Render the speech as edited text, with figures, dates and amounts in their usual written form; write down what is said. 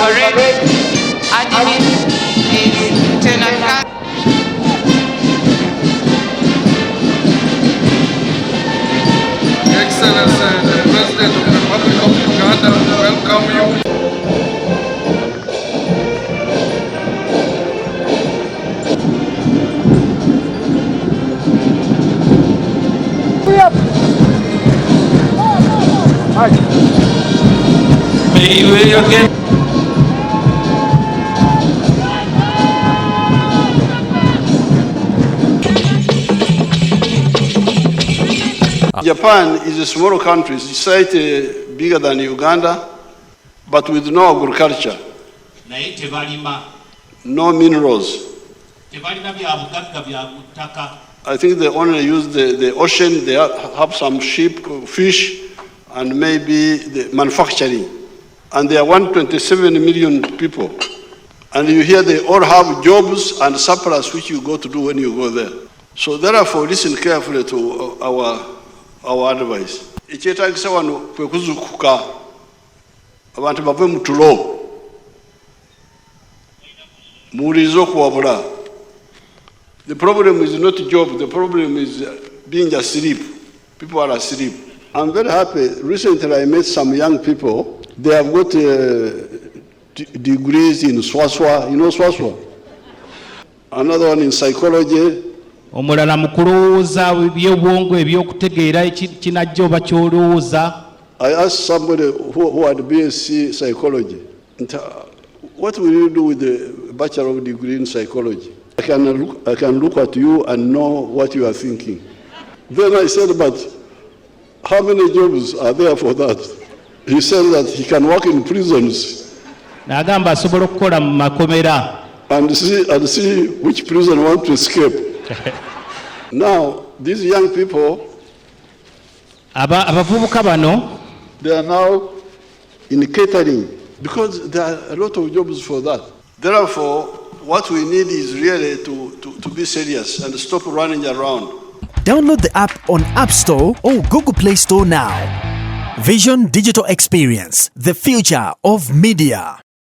correct admin is Tenaka. Excellency, the President of the Republic of Uganda, welcome you. May you again. Japan is a small country, it's slightly bigger than Uganda, but with no agriculture, no minerals. I think they only use the ocean, they have some sheep, fish, and maybe the manufacturing. And there are 127 million people. And you hear they all have jobs and surplus which you go to do when you go there. So therefore, listen carefully to our advice. Ekyetaagisa wano kwe kuzukuka abantu bave mu tulo muwulirize okuwabula. The problem is not job, the problem is being asleep. People are asleep. I'm very happy. Recently I met some young people. They have got degrees in Swaswa. You know Swaswa? Another one in psychology. Omulala mu kulowooza ebyobwongo ebyokutegeera kinajja oba kyolowooza. I asked somebody who had BSc psychology, what will you do with the bachelor of degree in psychology? I can look at you and know what you are thinking. Then I said, but how many jobs are there for that? He said that he can work in prisons. N'agamba asobola okukola mu makomera. And see which prison want to escape. Now, these young people, abavubuka bano, they are now in catering because there are a lot of jobs for that. Therefore, what we need is really to be serious and stop running around. Download the app on App Store or Google Play Store now. Vision Digital Experience, the future of media.